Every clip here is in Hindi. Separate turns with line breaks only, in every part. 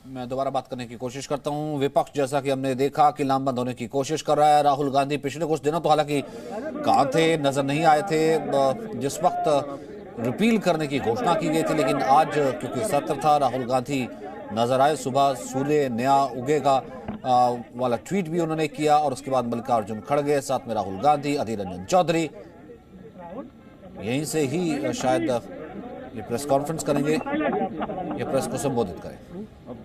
मैं दोबारा बात करने की कोशिश करता हूं। विपक्ष जैसा कि हमने देखा कि लामबंद होने की कोशिश कर रहा है। राहुल गांधी पिछले कुछ दिनों तो हालांकि कहाँ थे, नजर नहीं आए थे जिस वक्त रिपील करने की घोषणा की गई थी, लेकिन आज क्योंकि सत्र था, राहुल गांधी नजर आए। सुबह सूर्य नया उगेगा वाला ट्वीट भी उन्होंने किया और उसके बाद मल्लिकार्जुन खड़गे, साथ में राहुल गांधी, अधीर रंजन चौधरी यहीं से ही शायद ये प्रेस कॉन्फ्रेंस करेंगे, ये प्रेस को संबोधित करें।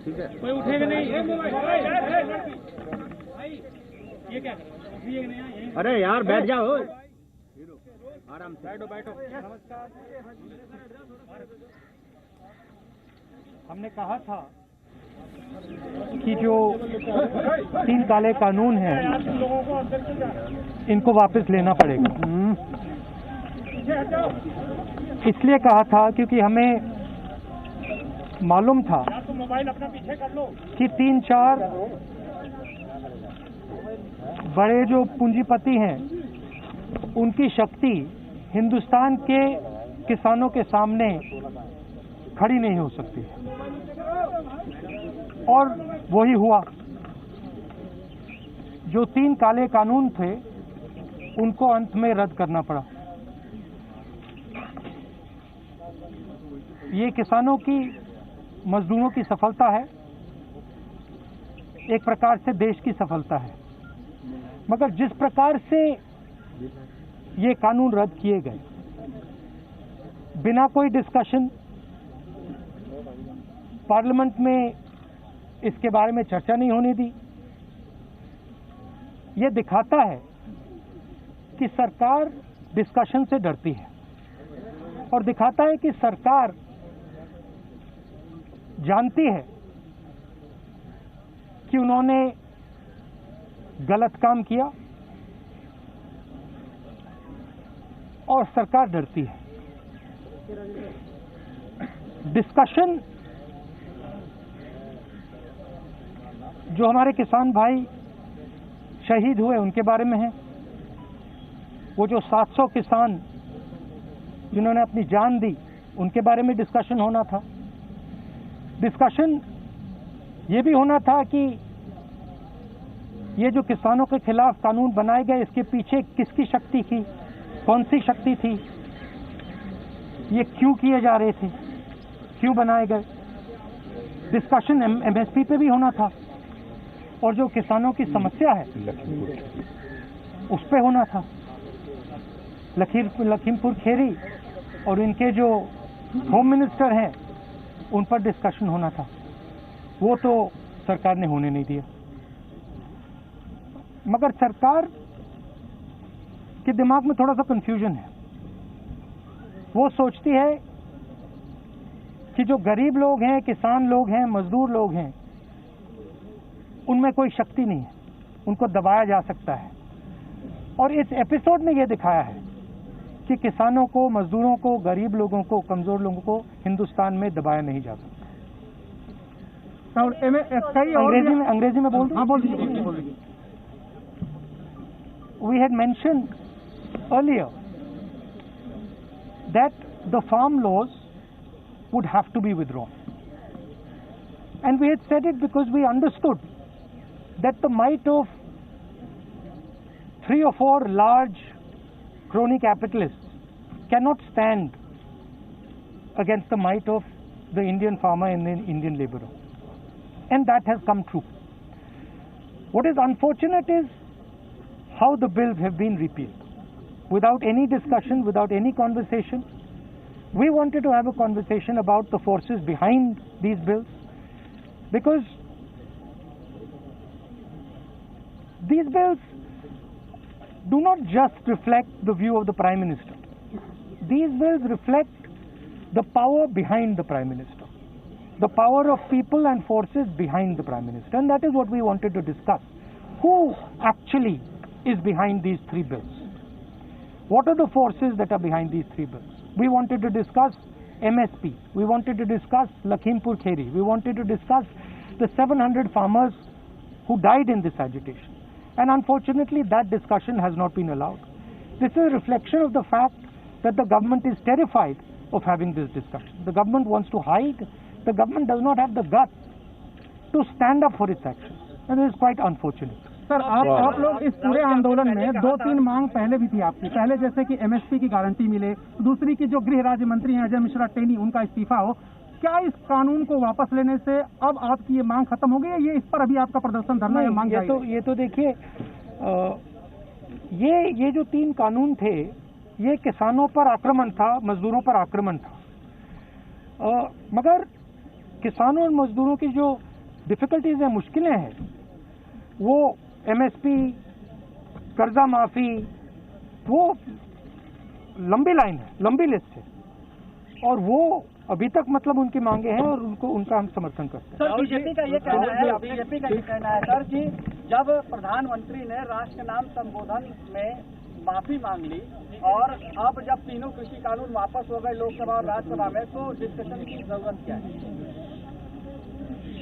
कोई उठेगा नहीं। ये क्या? अरे यार बैठ जाओ, आराम से बैठो। नमस्कार। हमने कहा था कि जो 3 काले कानून हैं इनको वापस लेना पड़ेगा। इसलिए कहा था क्योंकि हमें मालूम था कि 3-4 बड़े जो पूंजीपति हैं उनकी शक्ति हिंदुस्तान के किसानों के सामने खड़ी नहीं हो सकती, और वही हुआ। जो 3 काले कानून थे उनको अंत में रद्द करना पड़ा। ये किसानों की, मजदूरों की सफलता है, एक प्रकार से देश की सफलता है। मगर जिस प्रकार से ये कानून रद्द किए गए, बिना कोई डिस्कशन, पार्लियामेंट में इसके बारे में चर्चा नहीं होने दी, ये दिखाता है कि सरकार डिस्कशन से डरती है, और दिखाता है कि सरकार जानती है कि उन्होंने गलत काम किया, और सरकार डरती है। डिस्कशन जो हमारे किसान भाई शहीद हुए उनके बारे में है, वो जो 700 किसान जिन्होंने अपनी जान दी उनके बारे में डिस्कशन होना था। डिस्कशन ये भी होना था कि ये जो किसानों के खिलाफ कानून बनाए गए, इसके पीछे किसकी शक्ति थी, कौन सी शक्ति थी, ये क्यों किए जा रहे थे, क्यों बनाए गए। डिस्कशन एमएसपी पे भी होना था, और जो किसानों की समस्या है उस पे होना था। लखीमपुर खेरी और इनके जो होम मिनिस्टर हैं उन पर डिस्कशन होना था, वो तो सरकार ने होने नहीं दिया। मगर सरकार के दिमाग में थोड़ा सा कंफ्यूजन है। वो सोचती है कि जो गरीब लोग हैं, किसान लोग हैं, मजदूर लोग हैं, उनमें कोई शक्ति नहीं है, उनको दबाया जा सकता है। और इस एपिसोड में यह दिखाया है कि किसानों को, मजदूरों को, गरीब लोगों को, कमजोर लोगों को हिंदुस्तान में दबाया नहीं जा सकता। अंग्रेजी में बोल दो। We had mentioned earlier that the farm laws would have to be withdrawn, and we had said it because we understood that the might of 3 or 4 large crony capitalists cannot stand against the might of the Indian farmer and the Indian laborer, and that has come true. What is unfortunate is how the bills have been repealed without any discussion, without any conversation. We wanted to have a conversation about the forces behind these bills, because these bills do not just reflect the view of the Prime Minister. These bills reflect the power behind the Prime Minister, the power of people and forces behind the Prime Minister, and that is what we wanted to discuss. Who actually is behind these 3 bills? What are the forces that are behind these 3 bills? We wanted to discuss MSP. We wanted to discuss Lakhimpur Kheri. We wanted to discuss the 700 farmers who died in this agitation. And unfortunately, that discussion has not been allowed. This is a reflection of the fact that the government is terrified of having this discussion. The government wants to hide. The government does not have the guts to stand up for its actions. And it is quite unfortunate.
Sir आप लोग इस पूरे आंदोलन में 2-3 मांग पहले भी थी आपकी, पहले जैसे कि एमएसपी की गारंटी मिले, दूसरी की जो गृह राज्य मंत्री हैं अजय मिश्रा टेनी उनका इस्तीफा हो। क्या इस कानून को वापस लेने से अब आपकी ये मांग खत्म हो गई है? ये इस पर अभी आपका प्रदर्शन धरना या मांग
ये तो देखिए, ये जो 3 कानून थे ये किसानों पर आक्रमण था, मजदूरों पर आक्रमण था। मगर किसानों और मजदूरों की जो डिफिकल्टीज है, मुश्किलें हैं, वो एमएसपी, कर्जा माफी, वो लंबी लाइन है, लंबी लिस्ट है, और वो अभी तक मतलब उनकी मांगे हैं और उनका हम समर्थन करते हैं।
सर बीजेपी का ये कहना है सर कि जब प्रधानमंत्री ने राष्ट्र के नाम संबोधन में माफी मांग ली और अब जब तीनों कृषि कानून वापस हो गए लोकसभा और राज्यसभा में, तो डिस्कशन की जरूरत क्या है?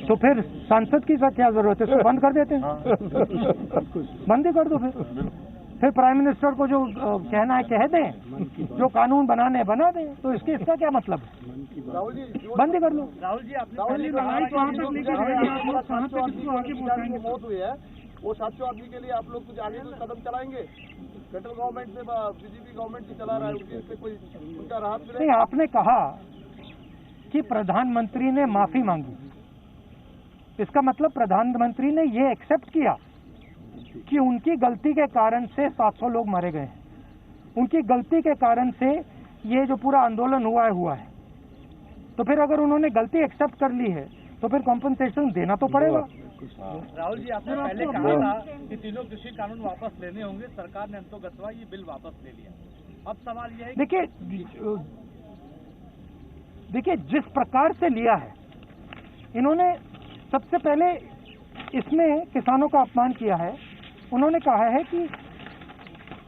तो फिर सांसद की क्या जरूरत है? बंद कर देते हैं, बंद ही कर दो। फिर प्राइम मिनिस्टर को जो कहना है कह दें, जो कानून बनाने बना दें, तो इसका क्या मतलब है? बंद ही कर लो।
राहुल जी आपने मौत हुई है, वो 700 आदमी के लिए आप लोग कुछ आगे कदम चलाएंगे? सेंट्रल गवर्नमेंट से बीजेपी गवर्नमेंट ही चला रहा है, उनके कोई उनका राहत मिले?
नहीं, आपने कहा कि प्रधानमंत्री ने माफी मांगी, इसका मतलब प्रधानमंत्री ने ये एक्सेप्ट किया कि उनकी गलती के कारण से 700 लोग मारे गए हैं, उनकी गलती के कारण से ये जो पूरा आंदोलन हुआ है। तो फिर अगर उन्होंने गलती एक्सेप्ट कर ली है तो फिर कॉम्पनसेशन देना तो पड़ेगा।
राहुल जी आपने पहले कहा था कि तीनों कृषि कानून वापस लेने होंगे, सरकार ने अंतोगत्वा ये बिल वापस ले लिया। अब सवाल यह है,
देखिए जिस प्रकार से लिया है इन्होंने, सबसे पहले इसमें किसानों का अपमान किया है। उन्होंने कहा है कि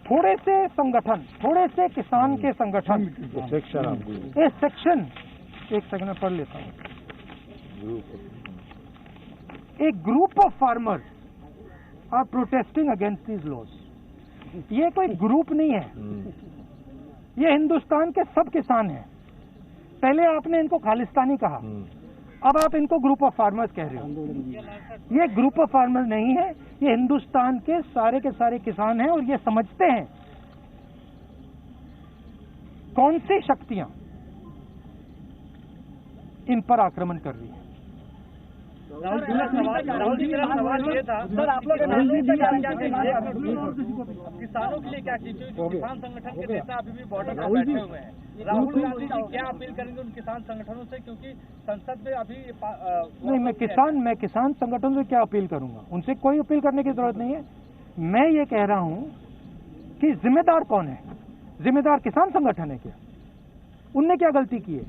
थोड़े से संगठन, थोड़े से किसान के संगठन, ये सेक्शन, एक सेकंड में पढ़ लेता हूँ, A group of farmers are protesting against these laws. ये कोई ग्रुप नहीं है, ये हिंदुस्तान के सब किसान हैं। पहले आपने इनको खालिस्तानी कहा, अब आप इनको ग्रुप ऑफ फार्मर्स कह रहे हो। ये ग्रुप ऑफ फार्मर्स नहीं है, ये हिंदुस्तान के सारे किसान हैं और ये समझते हैं कौन सी शक्तियां इन पर आक्रमण कर रही है।
राहुल जी मेरा सवाल ये था, सर आप लोग किसानों के लिए क्या कीजिए? किसान संगठन के नेता अभी भी बॉर्डर पर बैठे हुए हैं, राहुल गांधी जी क्या अपील करेंगे उन किसान संगठनों से? क्योंकि संसद में अभी
नहीं, मैं किसान संगठनों से क्या अपील करूंगा? उनसे कोई अपील करने की जरूरत नहीं है। मैं ये कह रहा हूं कि जिम्मेदार कौन है? जिम्मेदार किसान संगठन है क्या? उनने क्या गलती की है?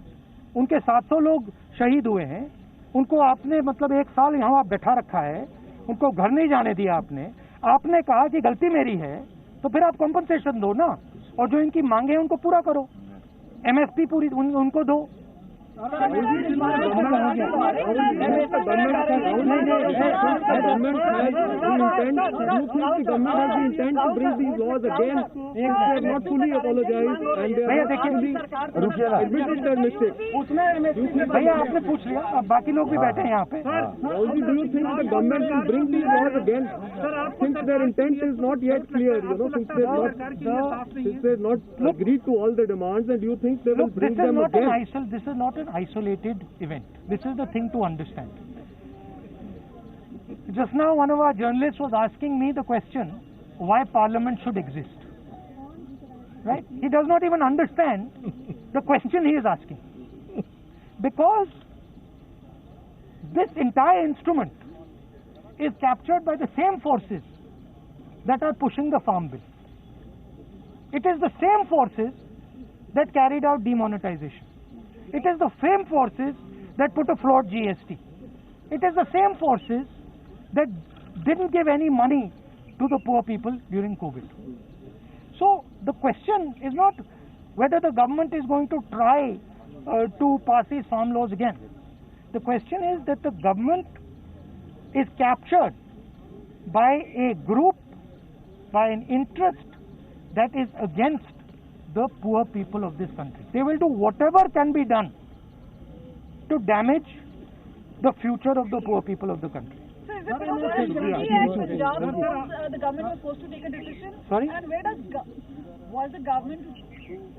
उनके 700 लोग शहीद हुए हैं, उनको आपने मतलब 1 साल यहाँ बैठा रखा है, उनको घर नहीं जाने दिया आपने कहा कि गलती मेरी है, तो फिर आप कॉम्पनसेशन दो ना, और जो इनकी मांगे हैं उनको पूरा करो, एमएसपी पूरी उनको दो। भैया आपने पूछ लिया, अब बाकी लोग भी बैठे हैं यहाँ पे। This is not an isolated event. This is the thing to understand. Just now one of our journalists was asking me the question, why Parliament should exist. Right? He does not even understand the question he is asking. Because this entire instrument is captured by the same forces that are pushing the Farm Bill. It is the same forces that carried out demonetization. It is the same forces that put afloat GST. It is the same forces that didn't give any money to the poor people during COVID. So the question is not whether the government is going to try to pass these farm laws again. The question is that the government is captured by a group, by an interest that is against the poor people of this country. They will do whatever can be done to damage the future of the poor people of the country.
So is it because of UP and Punjab the government was supposed to take a decision?
Sorry?
And where was the government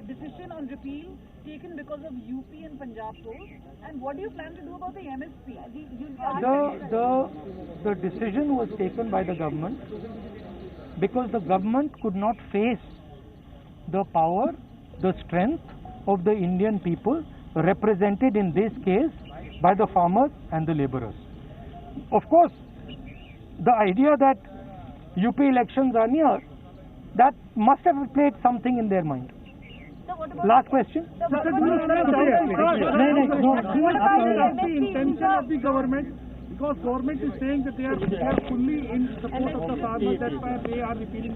decision on repeal taken because of UP and Punjab polls? And what do you plan to do about the MSP?
The decision was taken by the government because the government could not face the power, the strength of the Indian people represented in this case by the farmers and the laborers. Of course, the idea that UP elections are near, that must have played something in their mind.
So what about
Last question.
What about the intention of the government? Because government is saying that they are fully in support of the farmers, that's why they are repealing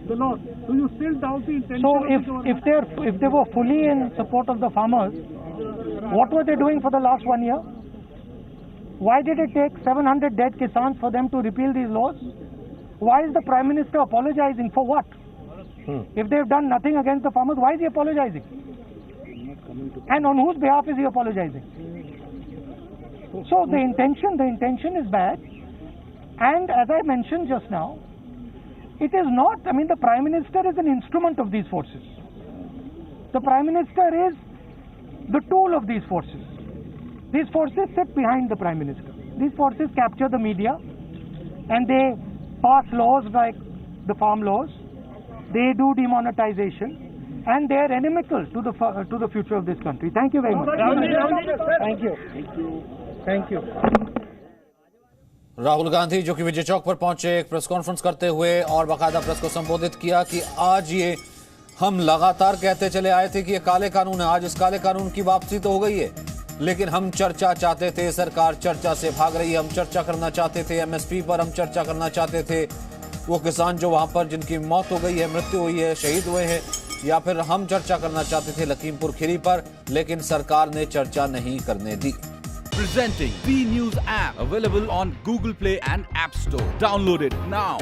the law. Do you still doubt the intention
So
of the government?
if they were fully in support of the farmers, what were they doing for the last 1 year? Why did it take 700 dead Kisans for them to repeal these laws? Why is the Prime Minister apologizing for what? If they have done nothing against the farmers, why is he apologizing? And on whose behalf is he apologizing? So the intention is bad. And as I mentioned just now, it is not, I mean, the Prime Minister is an instrument of these forces. The Prime Minister is the tool of these forces. These forces sit behind the Prime Minister. These forces capture the media and they pass laws like the farm laws. They do demonetization and they are inimical to the future of this country. Thank you very much. Thank you. Thank you.
Rahul Gandhi जो कि विजय चौक पर पहुंचे, एक प्रेस कॉन्फ्रेंस करते हुए और बाकायदा प्रेस को संबोधित किया कि आज ये हम लगातार कहते चले आए थे कि ये काले कानून है, आज इस काले कानून की वापसी तो हो गई है, लेकिन हम चर्चा चाहते थे, सरकार चर्चा से भाग रही है, हम चर्चा करना चाहते थे, एमएसपी पर हम चर्चा करना चाहते थे, वो किसान जो वहां पर जिनकी मौत हो गई है, मृत्यु हुई है, शहीद हुए हैं, या फिर हम चर्चा करना चाहते थे लखीमपुर खीरी पर, लेकिन सरकार ने चर्चा नहीं करने दी।
Presenting B News app, available on Google Play and App Store. Download it now.